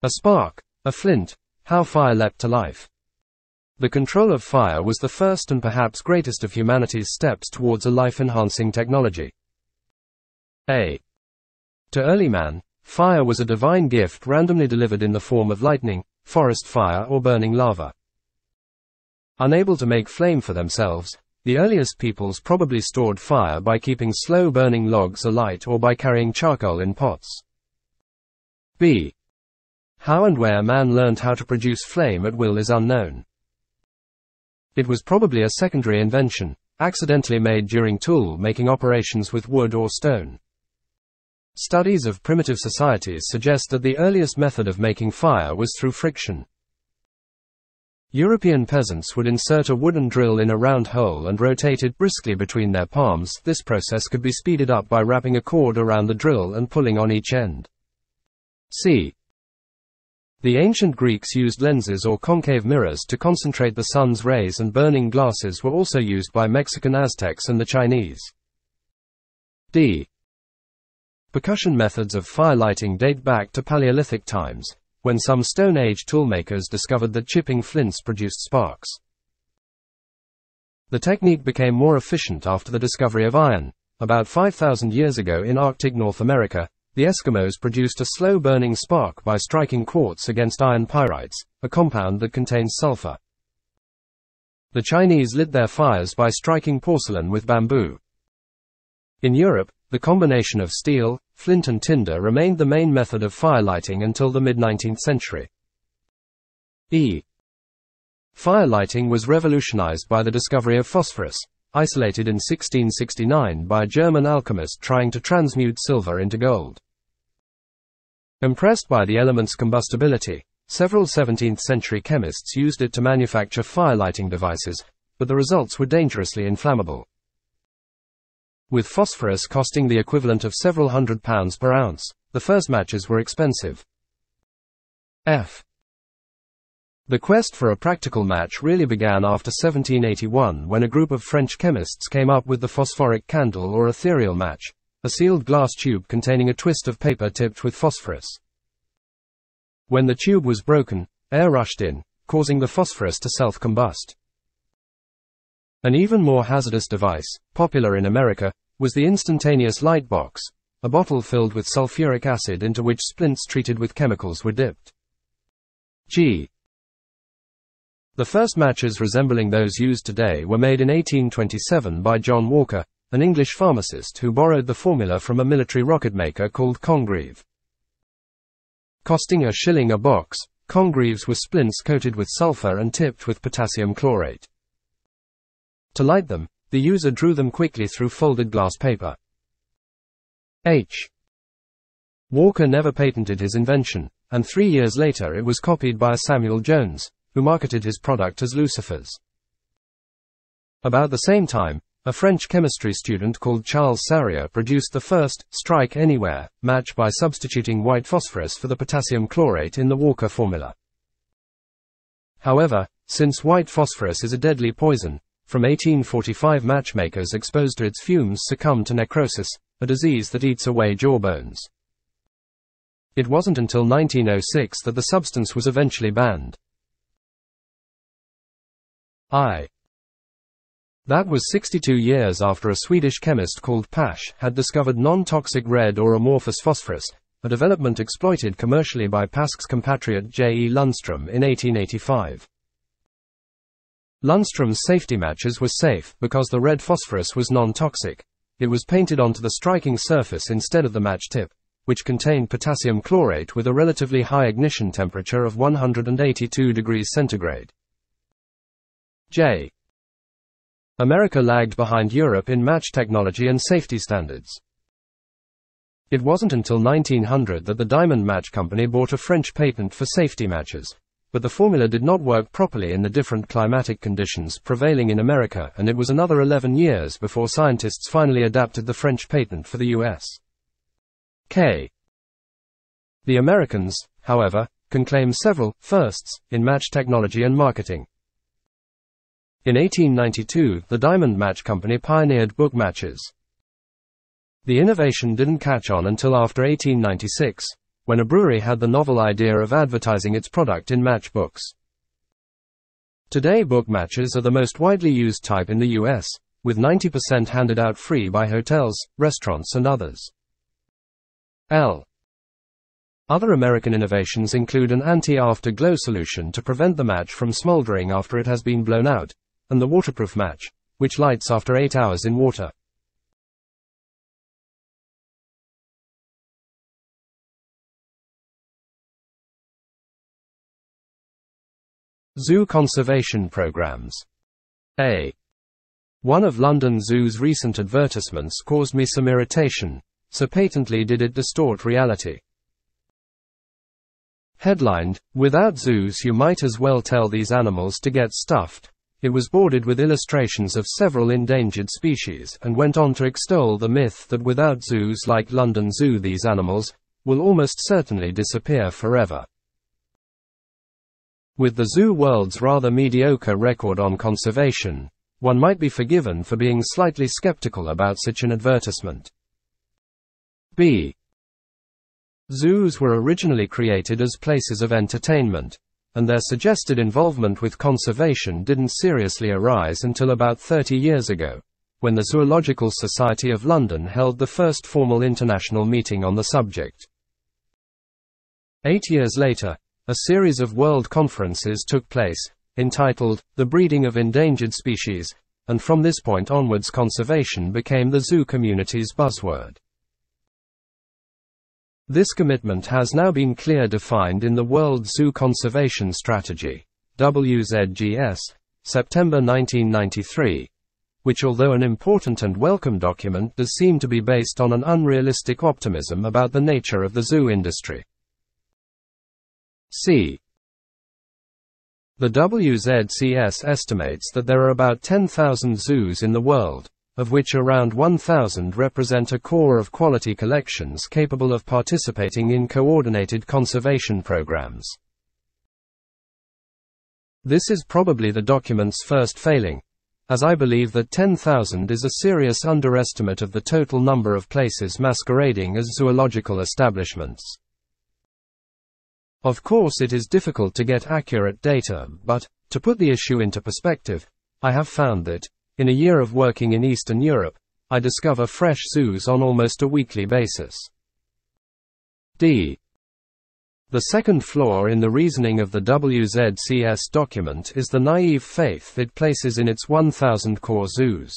A spark, a flint, how fire leapt to life. The control of fire was the first and perhaps greatest of humanity's steps towards a life-enhancing technology. To early man, fire was a divine gift randomly delivered in the form of lightning, forest fire or burning lava. Unable to make flame for themselves, the earliest peoples probably stored fire by keeping slow-burning logs alight or by carrying charcoal in pots. B. How and where man learned how to produce flame at will is unknown. It was probably a secondary invention, accidentally made during tool-making operations with wood or stone. Studies of primitive societies suggest that the earliest method of making fire was through friction. European peasants would insert a wooden drill in a round hole and rotate it briskly between their palms. This process could be speeded up by wrapping a cord around the drill and pulling on each end. C. The ancient Greeks used lenses or concave mirrors to concentrate the sun's rays, and burning glasses were also used by Mexican Aztecs and the Chinese. D. Percussion methods of fire lighting date back to Paleolithic times, when some Stone Age toolmakers discovered that chipping flints produced sparks. The technique became more efficient after the discovery of iron. About 5,000 years ago in Arctic North America, the Eskimos produced a slow-burning spark by striking quartz against iron pyrites, a compound that contains sulfur. The Chinese lit their fires by striking porcelain with bamboo. In Europe, the combination of steel, flint and tinder remained the main method of fire lighting until the mid-19th century. Fire lighting was revolutionized by the discovery of phosphorus, isolated in 1669 by a German alchemist trying to transmute silver into gold. Impressed by the element's combustibility, several 17th-century chemists used it to manufacture fire lighting devices, but the results were dangerously inflammable. With phosphorus costing the equivalent of several £100 per ounce, the first matches were expensive. The quest for a practical match really began after 1781, when a group of French chemists came up with the phosphoric candle or ethereal match, a sealed glass tube containing a twist of paper tipped with phosphorus. When the tube was broken, air rushed in, causing the phosphorus to self-combust. An even more hazardous device, popular in America, was the instantaneous light box, a bottle filled with sulfuric acid into which splints treated with chemicals were dipped. The first matches resembling those used today were made in 1827 by John Walker, an English pharmacist who borrowed the formula from a military rocket maker called Congreve. Costing a shilling a box, Congreves were splints coated with sulfur and tipped with potassium chlorate. To light them, the user drew them quickly through folded glass paper. Walker never patented his invention, and 3 years later it was copied by a Samuel Jones, who marketed his product as lucifers. About the same time, a French chemistry student called Charles Sarrier produced the first strike anywhere match by substituting white phosphorus for the potassium chlorate in the Walker formula. However, since white phosphorus is a deadly poison, from 1845 matchmakers exposed to its fumes succumbed to necrosis, a disease that eats away jawbones. It wasn't until 1906 that the substance was eventually banned. That was 62 years after a Swedish chemist called Pasch had discovered non-toxic red or amorphous phosphorus, a development exploited commercially by Pasch's compatriot J. E. Lundström in 1885. Lundström's safety matches were safe because the red phosphorus was non-toxic. It was painted onto the striking surface instead of the match tip, which contained potassium chlorate with a relatively high ignition temperature of 182 degrees centigrade. America lagged behind Europe in match technology and safety standards. It wasn't until 1900 that the Diamond Match Company bought a French patent for safety matches, but the formula did not work properly in the different climatic conditions prevailing in America, and it was another 11 years before scientists finally adapted the French patent for the US. The Americans, however, can claim several firsts in match technology and marketing. In 1892, the Diamond Match Company pioneered book matches. The innovation didn't catch on until after 1896, when a brewery had the novel idea of advertising its product in matchbooks. Today book matches are the most widely used type in the US, with 90% handed out free by hotels, restaurants and others. L. Other American innovations include an anti-afterglow solution to prevent the match from smoldering after it has been blown out, and the waterproof match, which lights after 8 hours in water. Zoo conservation programs. A. One of London Zoo's recent advertisements caused me some irritation, so patently did it distort reality. Headlined, "Without zoos you might as well tell these animals to get stuffed." It was bordered with illustrations of several endangered species, and went on to extol the myth that without zoos like London Zoo these animals will almost certainly disappear forever. With the zoo world's rather mediocre record on conservation, one might be forgiven for being slightly skeptical about such an advertisement. B. Zoos were originally created as places of entertainment, and their suggested involvement with conservation didn't seriously arise until about 30 years ago, when the Zoological Society of London held the first formal international meeting on the subject. 8 years later, a series of world conferences took place, entitled, "The Breeding of Endangered Species," and from this point onwards conservation became the zoo community's buzzword. This commitment has now been clearly defined in the World Zoo Conservation Strategy, WZGS, September 1993, which although an important and welcome document does seem to be based on an unrealistic optimism about the nature of the zoo industry. C. The WZCS estimates that there are about 10,000 zoos in the world, of which around 1,000 represent a core of quality collections capable of participating in coordinated conservation programs. This is probably the document's first failing, as I believe that 10,000 is a serious underestimate of the total number of places masquerading as zoological establishments. Of course it is difficult to get accurate data, but, to put the issue into perspective, I have found that, in a year of working in Eastern Europe, I discover fresh zoos on almost a weekly basis. D. The second flaw in the reasoning of the WZCS document is the naive faith it places in its 1,000 core zoos.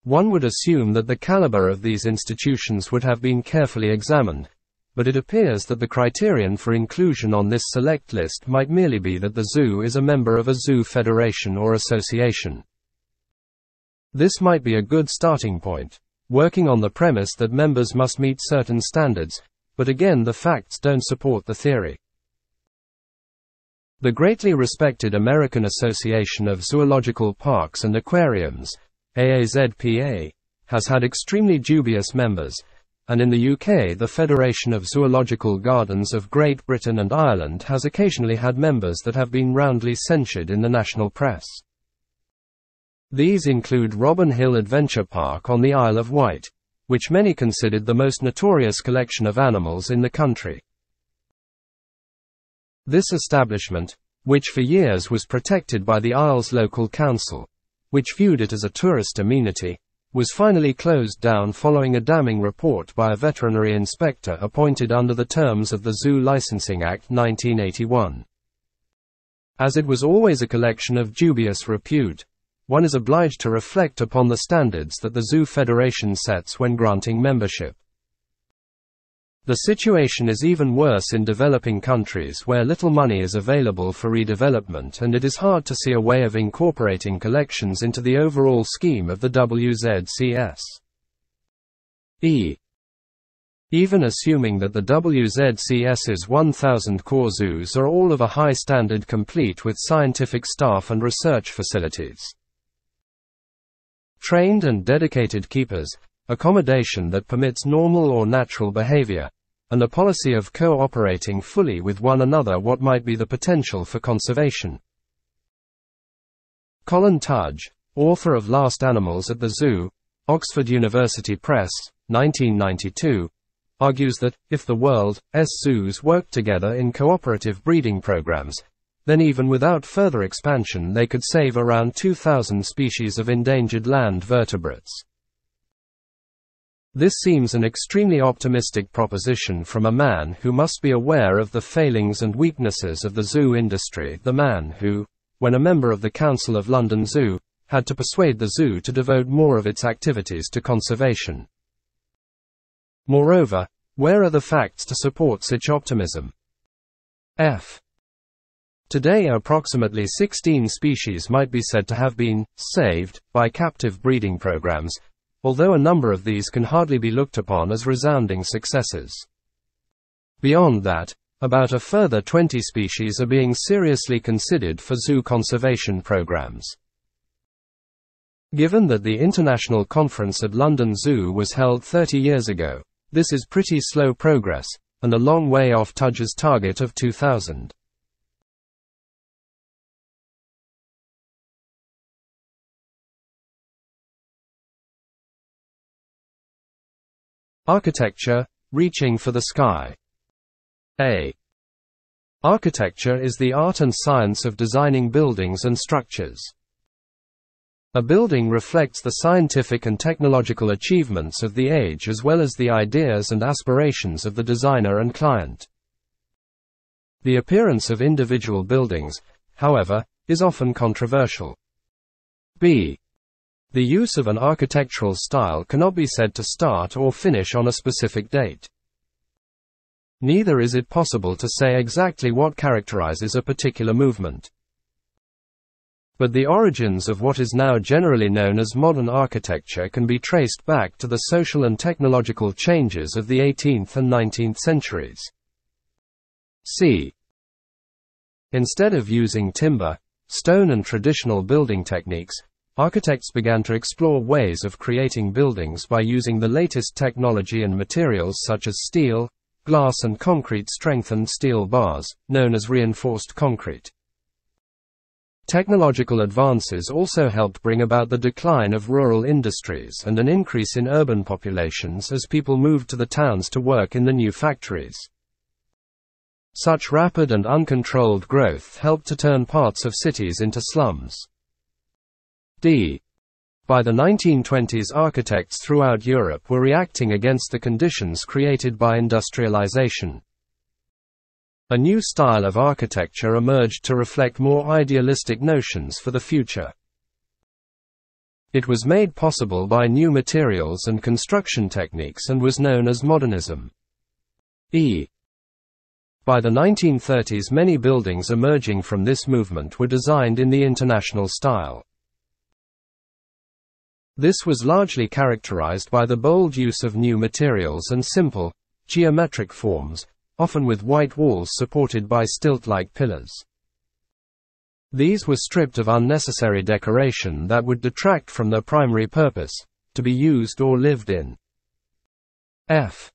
One would assume that the caliber of these institutions would have been carefully examined, but it appears that the criterion for inclusion on this select list might merely be that the zoo is a member of a zoo federation or association. This might be a good starting point, working on the premise that members must meet certain standards, but again the facts don't support the theory. The greatly respected American Association of Zoological Parks and Aquariums, AAZPA, has had extremely dubious members, and in the UK the Federation of Zoological Gardens of Great Britain and Ireland has occasionally had members that have been roundly censured in the national press. These include Robin Hill Adventure Park on the Isle of Wight, which many considered the most notorious collection of animals in the country. This establishment, which for years was protected by the Isle's local council, which viewed it as a tourist amenity, was finally closed down following a damning report by a veterinary inspector appointed under the terms of the Zoo Licensing Act 1981. As it was always a collection of dubious repute, one is obliged to reflect upon the standards that the Zoo Federation sets when granting membership. The situation is even worse in developing countries where little money is available for redevelopment, and it is hard to see a way of incorporating collections into the overall scheme of the WZCS. Even assuming that the WZCS's 1,000 core zoos are all of a high standard complete with scientific staff and research facilities, trained and dedicated keepers, accommodation that permits normal or natural behavior, and a policy of cooperating fully with one another, what might be the potential for conservation? Colin Tudge, author of Last Animals at the Zoo, Oxford University Press, 1992, argues that, if the world's zoos worked together in cooperative breeding programs, then even without further expansion they could save around 2,000 species of endangered land vertebrates. This seems an extremely optimistic proposition from a man who must be aware of the failings and weaknesses of the zoo industry, the man who, when a member of the Council of London Zoo, had to persuade the zoo to devote more of its activities to conservation. Moreover, where are the facts to support such optimism? F. Today approximately 16 species might be said to have been saved by captive breeding programs, although a number of these can hardly be looked upon as resounding successes. Beyond that, about a further 20 species are being seriously considered for zoo conservation programs. Given that the International Conference at London Zoo was held 30 years ago, this is pretty slow progress, and a long way off Tudge's target of 2000. Architecture, reaching for the sky. A. Architecture is the art and science of designing buildings and structures. A building reflects the scientific and technological achievements of the age as well as the ideas and aspirations of the designer and client. The appearance of individual buildings, however, is often controversial. B. The use of an architectural style cannot be said to start or finish on a specific date. Neither is it possible to say exactly what characterizes a particular movement. But the origins of what is now generally known as modern architecture can be traced back to the social and technological changes of the 18th and 19th centuries. C. Instead of using timber, stone and traditional building techniques, architects began to explore ways of creating buildings by using the latest technology and materials such as steel, glass and concrete strengthened steel bars, known as reinforced concrete. Technological advances also helped bring about the decline of rural industries and an increase in urban populations as people moved to the towns to work in the new factories. Such rapid and uncontrolled growth helped to turn parts of cities into slums. D. By the 1920s, architects throughout Europe were reacting against the conditions created by industrialization. A new style of architecture emerged to reflect more idealistic notions for the future. It was made possible by new materials and construction techniques and was known as modernism. E. By the 1930s, many buildings emerging from this movement were designed in the international style. This was largely characterized by the bold use of new materials and simple, geometric forms, often with white walls supported by stilt-like pillars. These were stripped of unnecessary decoration that would detract from their primary purpose, to be used or lived in. F.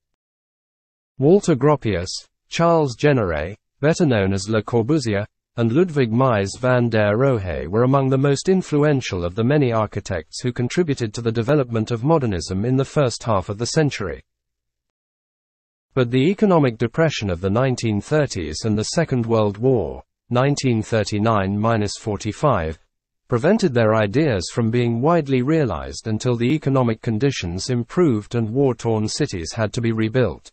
Walter Gropius, Charles Jeanneret, better known as Le Corbusier, and Ludwig Mies van der Rohe were among the most influential of the many architects who contributed to the development of modernism in the first half of the century. But the economic depression of the 1930s and the Second World War, 1939–45, prevented their ideas from being widely realized until the economic conditions improved and war-torn cities had to be rebuilt.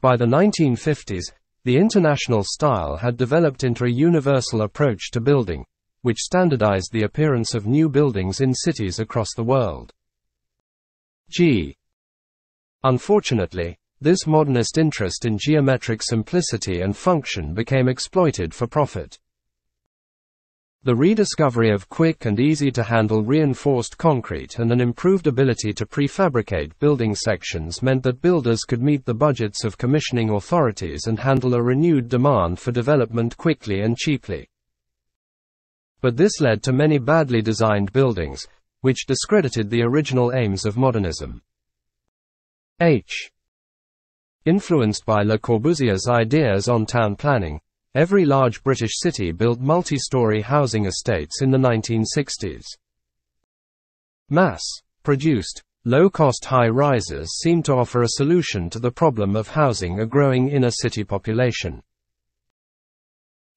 By the 1950s, the international style had developed into a universal approach to building, which standardized the appearance of new buildings in cities across the world. G. Unfortunately, this modernist interest in geometric simplicity and function became exploited for profit. The rediscovery of quick and easy-to-handle reinforced concrete and an improved ability to prefabricate building sections meant that builders could meet the budgets of commissioning authorities and handle a renewed demand for development quickly and cheaply. But this led to many badly designed buildings, which discredited the original aims of modernism. H. Influenced by Le Corbusier's ideas on town planning, every large British city built multi-story housing estates in the 1960s. Mass-produced, Low-cost high-rises seem to offer a solution to the problem of housing a growing inner-city population.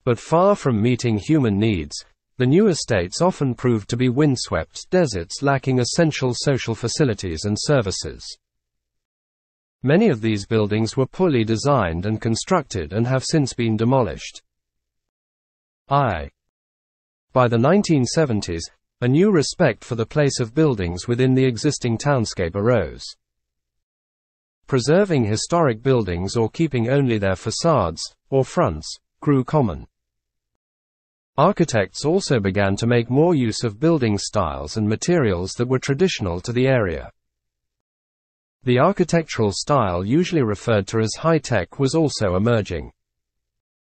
But far from meeting human needs, the new estates often proved to be windswept deserts lacking essential social facilities and services. Many of these buildings were poorly designed and constructed and have since been demolished. By the 1970s, a new respect for the place of buildings within the existing townscape arose. Preserving historic buildings or keeping only their facades, or fronts, grew common. Architects also began to make more use of building styles and materials that were traditional to the area. The architectural style usually referred to as high-tech was also emerging.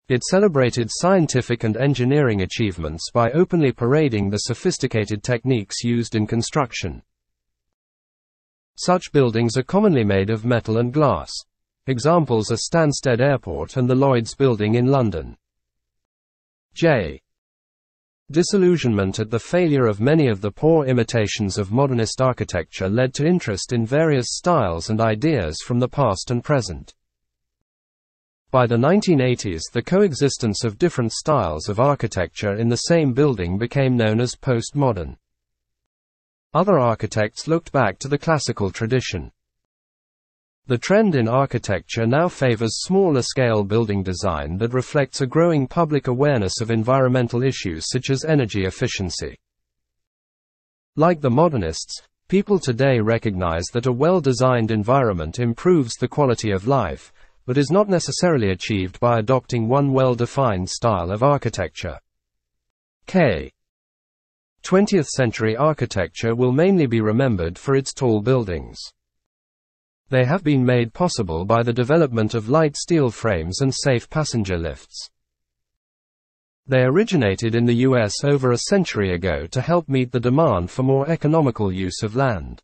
It celebrated scientific and engineering achievements by openly parading the sophisticated techniques used in construction. Such buildings are commonly made of metal and glass. Examples are Stansted Airport and the Lloyd's Building in London. Disillusionment at the failure of many of the poor imitations of modernist architecture led to interest in various styles and ideas from the past and present. By the 1980s, the coexistence of different styles of architecture in the same building became known as postmodern. Other architects looked back to the classical tradition. The trend in architecture now favors smaller-scale building design that reflects a growing public awareness of environmental issues such as energy efficiency. Like the modernists, people today recognize that a well-designed environment improves the quality of life, but is not necessarily achieved by adopting one well-defined style of architecture. 20th-century architecture will mainly be remembered for its tall buildings. They have been made possible by the development of light steel frames and safe passenger lifts. They originated in the US over a century ago to help meet the demand for more economical use of land.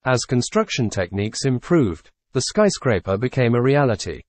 As construction techniques improved, the skyscraper became a reality.